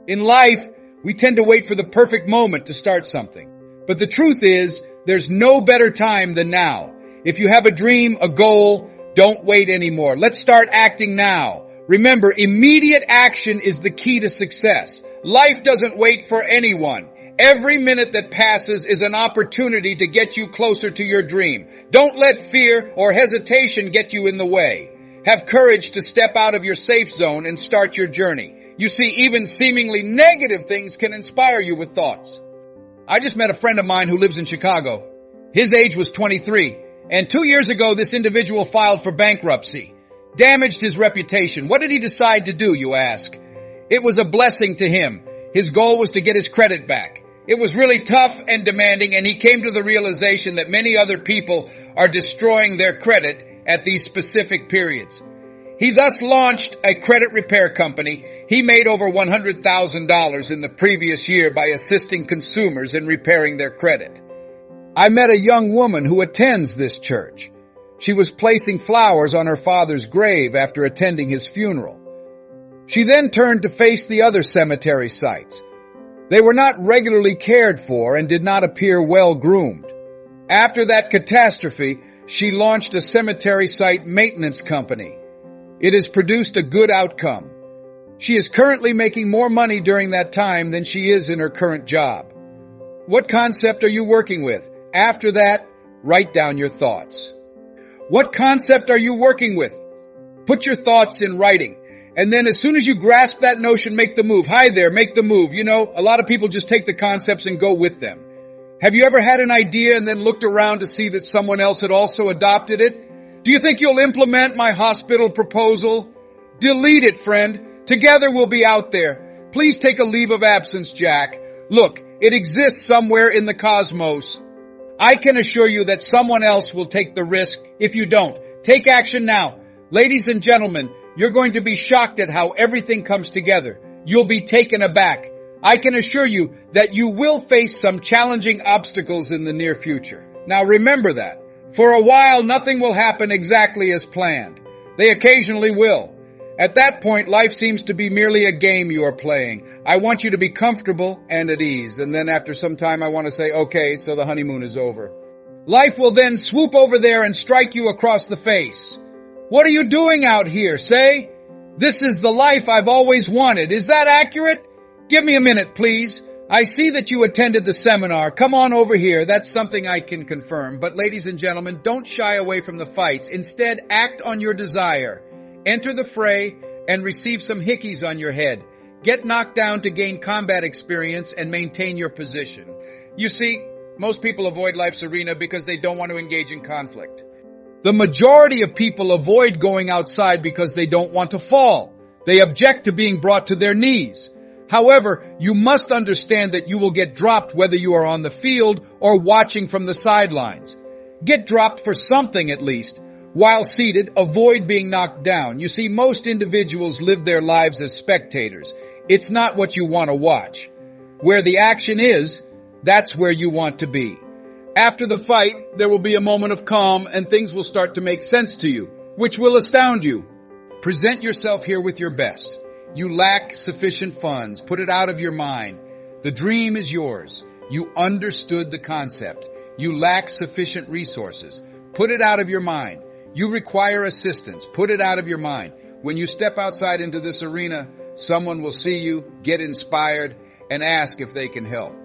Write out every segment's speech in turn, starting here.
In life, we tend to wait for the perfect moment to start something. But the truth is, there's no better time than now. If you have a dream, a goal, don't wait anymore. Let's start acting now. Remember, immediate action is the key to success. Life doesn't wait for anyone. Every minute that passes is an opportunity to get you closer to your dream. Don't let fear or hesitation get you in the way. Have courage to step out of your safe zone and start your journey. You see, even seemingly negative things can inspire you with thoughts. I just met a friend of mine who lives in Chicago. His age was 23, and 2 years ago this individual filed for bankruptcy. Damaged his reputation. What did he decide to do, you ask? It was a blessing to him. His goal was to get his credit back. It was really tough and demanding, and he came to the realization that many other people are destroying their credit at these specific periods. He thus launched a credit repair company. He made over $100,000 in the previous year by assisting consumers in repairing their credit. I met a young woman who attends this church. She was placing flowers on her father's grave after attending his funeral. She then turned to face the other cemetery sites. They were not regularly cared for and did not appear well groomed. After that catastrophe, she launched a cemetery site maintenance company. It has produced a good outcome. She is currently making more money during that time than she is in her current job. What concept are you working with? After that, write down your thoughts. What concept are you working with? Put your thoughts in writing. And then as soon as you grasp that notion, make the move. Hi there, make the move. You know, a lot of people just take the concepts and go with them. Have you ever had an idea and then looked around to see that someone else had also adopted it? Do you think you'll implement my hospital proposal? Delete it, friend. Together we'll be out there. Please take a leave of absence, Jack. Look, it exists somewhere in the cosmos. I can assure you that someone else will take the risk if you don't. Take action now. Ladies and gentlemen, you're going to be shocked at how everything comes together. You'll be taken aback. I can assure you that you will face some challenging obstacles in the near future. Now remember that. For a while, nothing will happen exactly as planned. They occasionally will. At that point, life seems to be merely a game you are playing. I want you to be comfortable and at ease. And then after some time, I want to say, okay, so the honeymoon is over. Life will then swoop over there and strike you across the face. What are you doing out here? Say, this is the life I've always wanted. Is that accurate? Give me a minute, please. I see that you attended the seminar. Come on over here. That's something I can confirm. But ladies and gentlemen, don't shy away from the fights. Instead, act on your desire. Enter the fray and receive some hickeys on your head. Get knocked down to gain combat experience and maintain your position. You see, most people avoid life's arena because they don't want to engage in conflict. The majority of people avoid going outside because they don't want to fall. They object to being brought to their knees. However, you must understand that you will get dropped whether you are on the field or watching from the sidelines. Get dropped for something at least. While seated, avoid being knocked down. You see, most individuals live their lives as spectators. It's not what you want to watch. Where the action is, that's where you want to be. After the fight, there will be a moment of calm and things will start to make sense to you, which will astound you. Present yourself here with your best. You lack sufficient funds. Put it out of your mind. The dream is yours. You understood the concept. You lack sufficient resources. Put it out of your mind. You require assistance. Put it out of your mind. When you step outside into this arena, someone will see you, get inspired, and ask if they can help.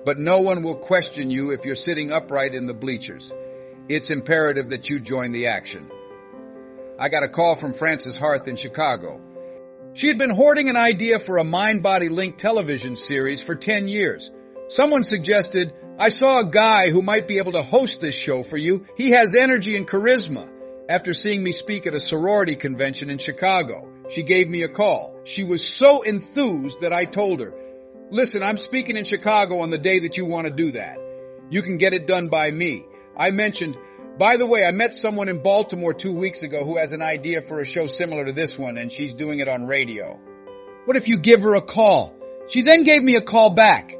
But no one will question you if you're sitting upright in the bleachers. It's imperative that you join the action. I got a call from Frances Harth in Chicago. She had been hoarding an idea for a Mind-Body Link television series for 10 years. Someone suggested, I saw a guy who might be able to host this show for you. He has energy and charisma. After seeing me speak at a sorority convention in Chicago, she gave me a call. She was so enthused that I told her, listen, I'm speaking in Chicago on the day that you want to do that. You can get it done by me. I mentioned, by the way, I met someone in Baltimore 2 weeks ago who has an idea for a show similar to this one, and she's doing it on radio. What if you give her a call? She then gave me a call back.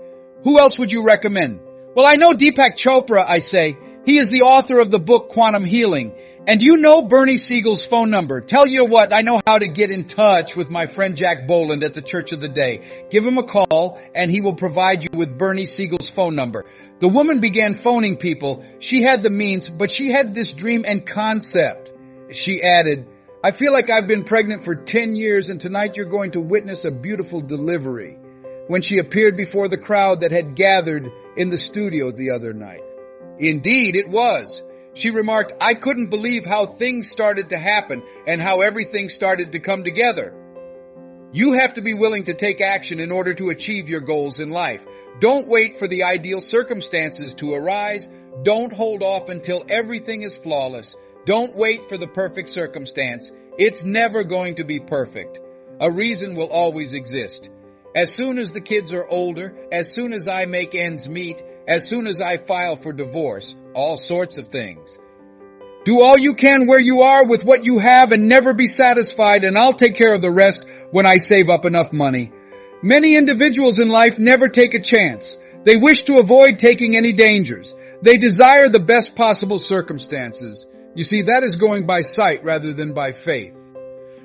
Who else would you recommend? Well, I know Deepak Chopra, I say. He is the author of the book Quantum Healing, And you know Bernie Siegel's phone number. Tell you what, I know how to get in touch with my friend Jack Boland at the Church of the Day. Give him a call and he will provide you with Bernie Siegel's phone number. The woman began phoning people. She had the means, but she had this dream and concept. She added, I feel like I've been pregnant for 10 years and tonight you're going to witness a beautiful delivery. When she appeared before the crowd that had gathered in the studio the other night. Indeed, it was. She remarked, I couldn't believe how things started to happen and how everything started to come together. You have to be willing to take action in order to achieve your goals in life. Don't wait for the ideal circumstances to arise. Don't hold off until everything is flawless. Don't wait for the perfect circumstance. It's never going to be perfect. A reason will always exist. As soon as the kids are older, as soon as I make ends meet, as soon as I file for divorce, all sorts of things. Do all you can where you are with what you have and never be satisfied, and I'll take care of the rest when I save up enough money. Many individuals in life never take a chance. They wish to avoid taking any dangers. They desire the best possible circumstances. You see, that is going by sight rather than by faith.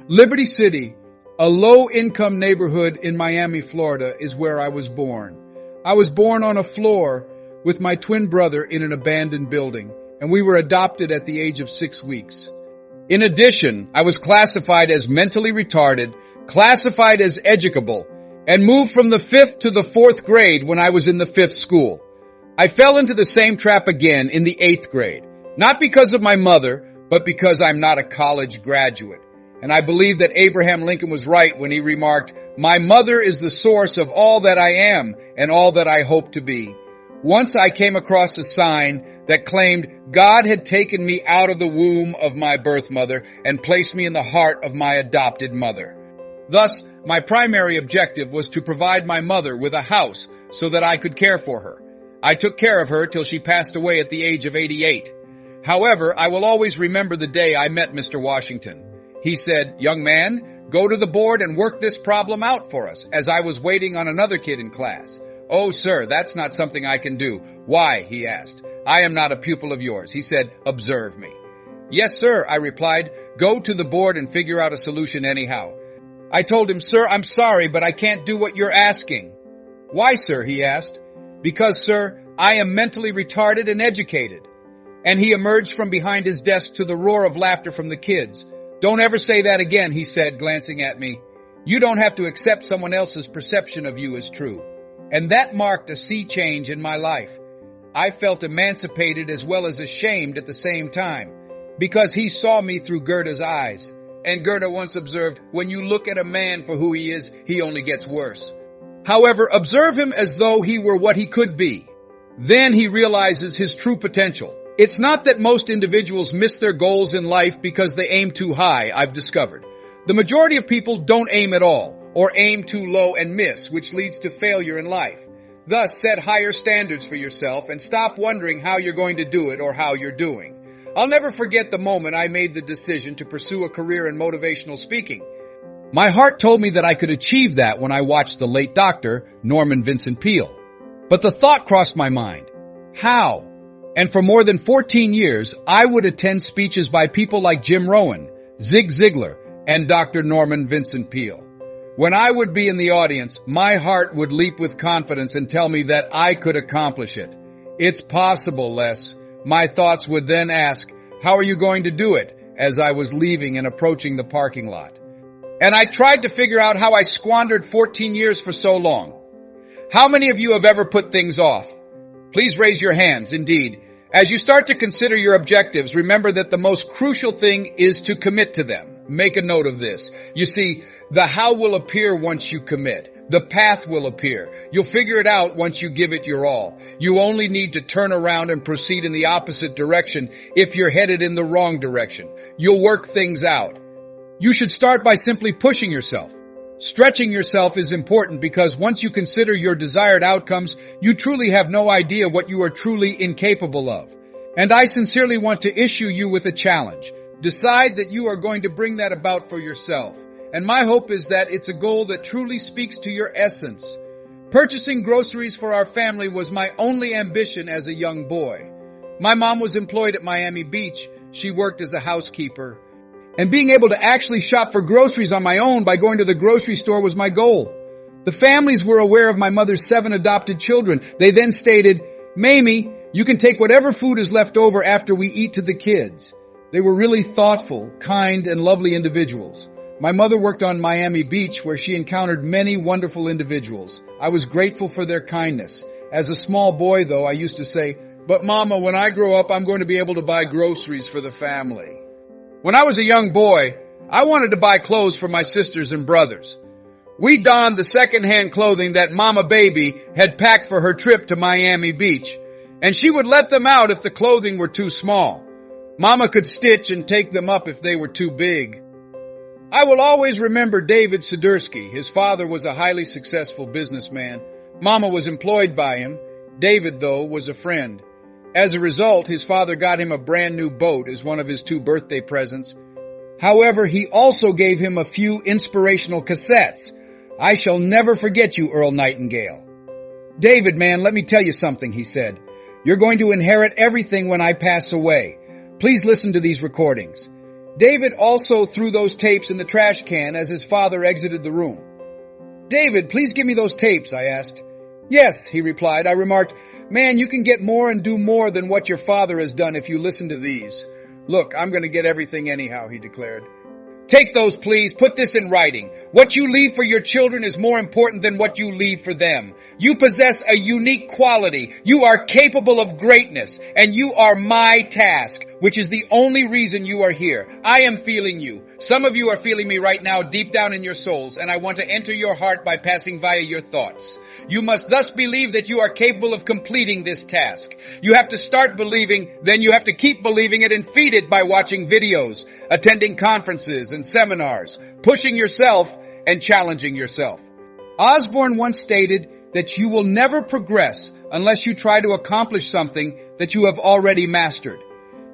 Liberty City, a low-income neighborhood in Miami, Florida, is where I was born. I was born on a floor with my twin brother in an abandoned building, and we were adopted at the age of 6 weeks. In addition, I was classified as mentally retarded, classified as educable, and moved from the 5th to the 4th grade when I was in the 5th school. I fell into the same trap again in the 8th grade, not because of my mother, but because I'm not a college graduate. And I believe that Abraham Lincoln was right when he remarked, my mother is the source of all that I am and all that I hope to be. Once I came across a sign that claimed God had taken me out of the womb of my birth mother and placed me in the heart of my adopted mother. Thus, my primary objective was to provide my mother with a house so that I could care for her. I took care of her till she passed away at the age of 88. However, I will always remember the day I met Mr. Washington. He said, young man, go to the board and work this problem out for us, as I was waiting on another kid in class. Oh, sir, that's not something I can do. Why? He asked. I am not a pupil of yours. He said, observe me. Yes, sir, I replied. Go to the board and figure out a solution anyhow. I told him, sir, I'm sorry, but I can't do what you're asking. Why, sir? He asked. Because, sir, I am mentally retarded and educated. And he emerged from behind his desk to the roar of laughter from the kids. Don't ever say that again, he said, glancing at me. You don't have to accept someone else's perception of you as true. And that marked a sea change in my life. I felt emancipated as well as ashamed at the same time, because he saw me through Goethe's eyes. And Goethe once observed, when you look at a man for who he is, he only gets worse. However, observe him as though he were what he could be. Then he realizes his true potential. It's not that most individuals miss their goals in life because they aim too high, I've discovered. The majority of people don't aim at all, or aim too low and miss, which leads to failure in life. Thus, set higher standards for yourself and stop wondering how you're going to do it or how you're doing. I'll never forget the moment I made the decision to pursue a career in motivational speaking. My heart told me that I could achieve that when I watched the late Dr. Norman Vincent Peale. But the thought crossed my mind. How? And for more than 14 years, I would attend speeches by people like Jim Rohn, Zig Ziglar, and Dr. Norman Vincent Peale. When I would be in the audience, my heart would leap with confidence and tell me that I could accomplish it. It's possible, Les. My thoughts would then ask, how are you going to do it? As I was leaving and approaching the parking lot. And I tried to figure out how I squandered 14 years for so long. How many of you have ever put things off? Please raise your hands, indeed. As you start to consider your objectives, remember that the most crucial thing is to commit to them. Make a note of this. You see, the how will appear once you commit. The path will appear. You'll figure it out once you give it your all. You only need to turn around and proceed in the opposite direction if you're headed in the wrong direction. You'll work things out. You should start by simply pushing yourself. Stretching yourself is important because once you consider your desired outcomes, you truly have no idea what you are truly incapable of. And I sincerely want to issue you with a challenge. Decide that you are going to bring that about for yourself. And my hope is that it's a goal that truly speaks to your essence. Purchasing groceries for our family was my only ambition as a young boy. My mom was employed at Miami Beach. She worked as a housekeeper. And being able to actually shop for groceries on my own by going to the grocery store was my goal. The families were aware of my mother's 7 adopted children. They then stated, "Mamie, you can take whatever food is left over after we eat to the kids." They were really thoughtful, kind, and lovely individuals. My mother worked on Miami Beach where she encountered many wonderful individuals. I was grateful for their kindness. As a small boy, though, I used to say, "But Mama, when I grow up, I'm going to be able to buy groceries for the family." When I was a young boy, I wanted to buy clothes for my sisters and brothers. We donned the secondhand clothing that Mama Baby had packed for her trip to Miami Beach, and she would let them out if the clothing were too small. Mama could stitch and take them up if they were too big. I will always remember David Sidursky. His father was a highly successful businessman. Mama was employed by him. David, though, was a friend. As a result, his father got him a brand new boat as one of his 2 birthday presents. However, he also gave him a few inspirational cassettes. "I shall never forget you, Earl Nightingale." "David, man, let me tell you something," he said. "You're going to inherit everything when I pass away. Please listen to these recordings." David also threw those tapes in the trash can as his father exited the room. "David, please give me those tapes," I asked. "Yes," he replied. I remarked, "Man, you can get more and do more than what your father has done if you listen to these." "Look, I'm going to get everything anyhow," he declared. "Take those, please. Put this in writing. What you leave for your children is more important than what you leave for them. You possess a unique quality. You are capable of greatness, and you are my task, which is the only reason you are here. I am feeling you. Some of you are feeling me right now deep down in your souls, and I want to enter your heart by passing via your thoughts. You must thus believe that you are capable of completing this task. You have to start believing, then you have to keep believing it and feed it by watching videos, attending conferences and seminars, pushing yourself and challenging yourself." Osborne once stated that you will never progress unless you try to accomplish something that you have already mastered.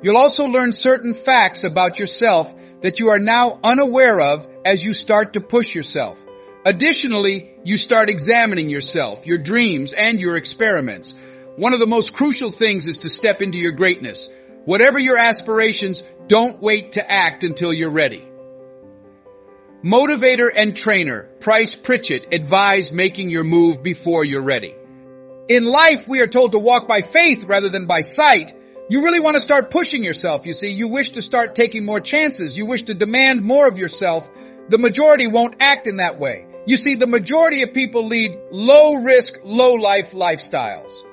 You'll also learn certain facts about yourself that you are now unaware of as you start to push yourself. Additionally, you start examining yourself, your dreams, and your experiments. One of the most crucial things is to step into your greatness. Whatever your aspirations, don't wait to act until you're ready. Motivator and trainer Price Pritchett advised making your move before you're ready. In life, we are told to walk by faith rather than by sight. You really want to start pushing yourself, you see. You wish to start taking more chances. You wish to demand more of yourself. The majority won't act in that way. You see, the majority of people lead low-risk, low-life lifestyles.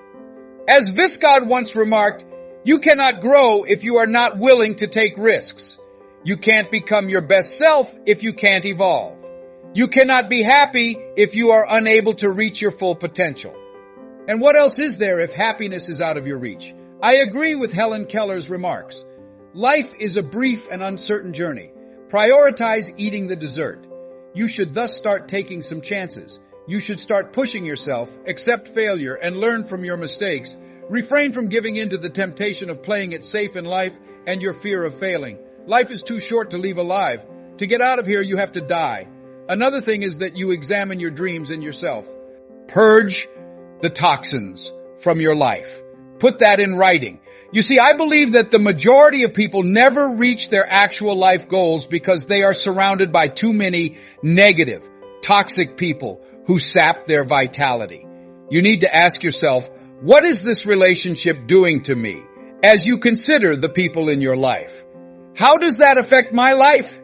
As Viscount once remarked, you cannot grow if you are not willing to take risks. You can't become your best self if you can't evolve. You cannot be happy if you are unable to reach your full potential. And what else is there if happiness is out of your reach? I agree with Helen Keller's remarks. Life is a brief and uncertain journey. Prioritize eating the dessert. You should thus start taking some chances. You should start pushing yourself, accept failure, and learn from your mistakes. Refrain from giving in to the temptation of playing it safe in life and your fear of failing. Life is too short to leave alive. To get out of here, you have to die. Another thing is that you examine your dreams and yourself. Purge the toxins from your life. Put that in writing. You see, I believe that the majority of people never reach their actual life goals because they are surrounded by too many negative, toxic people who sap their vitality. You need to ask yourself, what is this relationship doing to me as you consider the people in your life? How does that affect my life?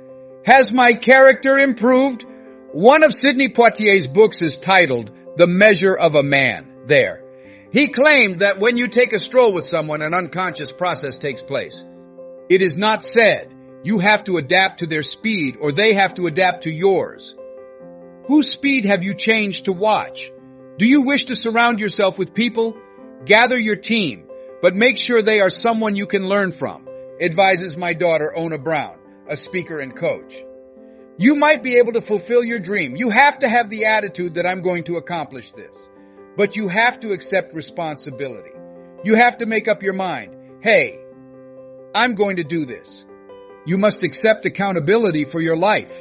Has my character improved? One of Sidney Poitier's books is titled The Measure of a Man. There. He claimed that when you take a stroll with someone, an unconscious process takes place. It is not said you have to adapt to their speed or they have to adapt to yours. Whose speed have you changed to watch? Do you wish to surround yourself with people? Gather your team, but make sure they are someone you can learn from, advises my daughter, Ona Brown, a speaker and coach. You might be able to fulfill your dream. You have to have the attitude that I'm going to accomplish this. But you have to accept responsibility. You have to make up your mind. Hey, I'm going to do this. You must accept accountability for your life.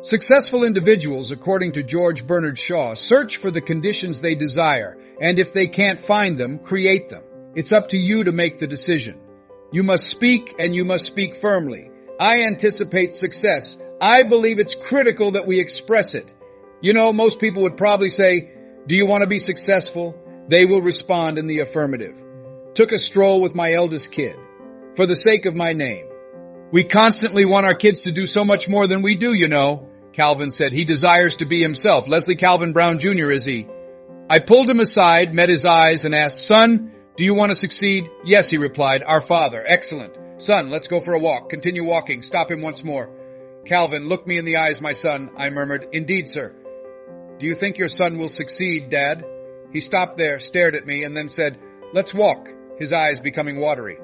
Successful individuals, according to George Bernard Shaw, search for the conditions they desire, and if they can't find them, create them. It's up to you to make the decision. You must speak, and you must speak firmly. I anticipate success. I believe it's critical that we express it. You know, most people would probably say, do you want to be successful? They will respond in the affirmative. Took a stroll with my eldest kid. For the sake of my name. We constantly want our kids to do so much more than we do, you know. Calvin said he desires to be himself. Leslie Calvin Brown Jr. is he. I pulled him aside, met his eyes, and asked, son, do you want to succeed? Yes, he replied, our father. Excellent. Son, let's go for a walk. Continue walking. Stop him once more. Calvin, look me in the eyes, my son, I murmured. Indeed, sir. Do you think your son will succeed, Dad? He stopped there, stared at me, and then said, let's walk, his eyes becoming watery.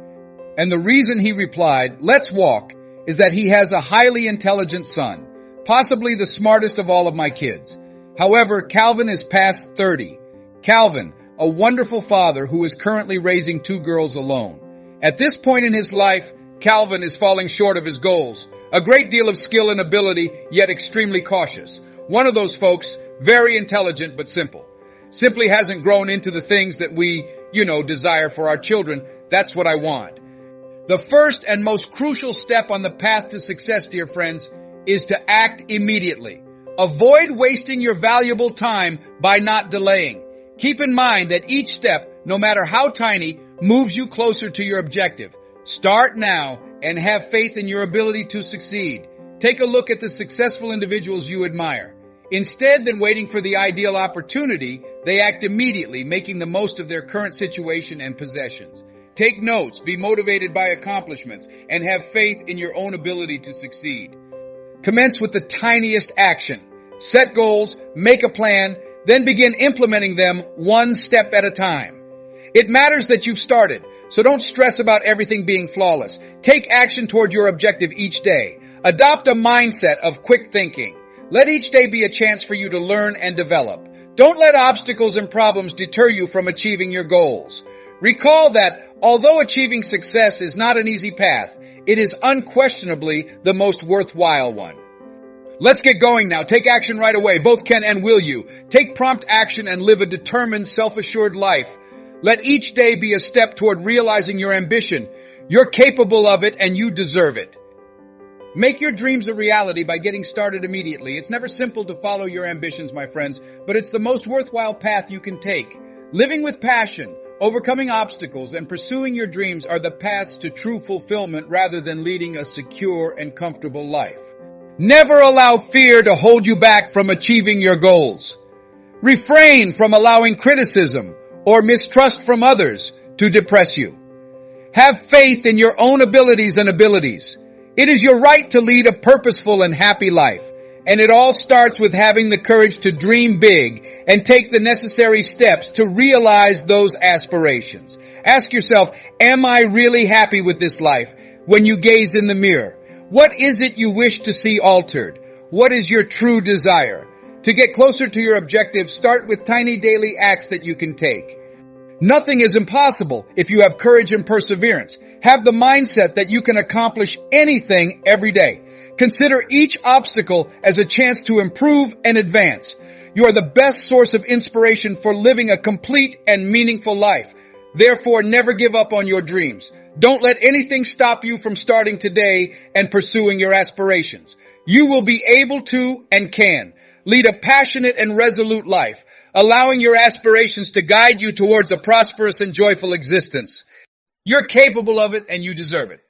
And the reason he replied, let's walk, is that he has a highly intelligent son, possibly the smartest of all of my kids. However, Calvin is past 30. Calvin, a wonderful father who is currently raising 2 girls alone. At this point in his life, Calvin is falling short of his goals. A great deal of skill and ability, yet extremely cautious. One of those folks, very intelligent but simple. Simply hasn't grown into the things that we, desire for our children. That's what I want. The first and most crucial step on the path to success, dear friends, is to act immediately. Avoid wasting your valuable time by not delaying. Keep in mind that each step, no matter how tiny, moves you closer to your objective. Start now and have faith in your ability to succeed. Take a look at the successful individuals you admire. Instead than waiting for the ideal opportunity, they act immediately, making the most of their current situation and possessions. Take notes, be motivated by accomplishments, and have faith in your own ability to succeed. Commence with the tiniest action. Set goals, make a plan, then begin implementing them one step at a time. It matters that you've started, so don't stress about everything being flawless. Take action toward your objective each day. Adopt a mindset of quick thinking. Let each day be a chance for you to learn and develop. Don't let obstacles and problems deter you from achieving your goals. Recall that although achieving success is not an easy path, it is unquestionably the most worthwhile one. Let's get going now. Take action right away. Both can and will you. Take prompt action and live a determined, self-assured life. Let each day be a step toward realizing your ambition. You're capable of it and you deserve it. Make your dreams a reality by getting started immediately. It's never simple to follow your ambitions, my friends, but it's the most worthwhile path you can take. Living with passion, overcoming obstacles, and pursuing your dreams are the paths to true fulfillment rather than leading a secure and comfortable life. Never allow fear to hold you back from achieving your goals. Refrain from allowing criticism or mistrust from others to depress you. Have faith in your own abilities and abilities. It is your right to lead a purposeful and happy life, and it all starts with having the courage to dream big and take the necessary steps to realize those aspirations. Ask yourself, am I really happy with this life? When you gaze in the mirror, what is it you wish to see altered? What is your true desire? To get closer to your objective, start with tiny daily acts that you can take. Nothing is impossible if you have courage and perseverance. Have the mindset that you can accomplish anything every day. Consider each obstacle as a chance to improve and advance. You are the best source of inspiration for living a complete and meaningful life. Therefore, never give up on your dreams. Don't let anything stop you from starting today and pursuing your aspirations. You will be able to and can lead a passionate and resolute life, allowing your aspirations to guide you towards a prosperous and joyful existence. You're capable of it and you deserve it.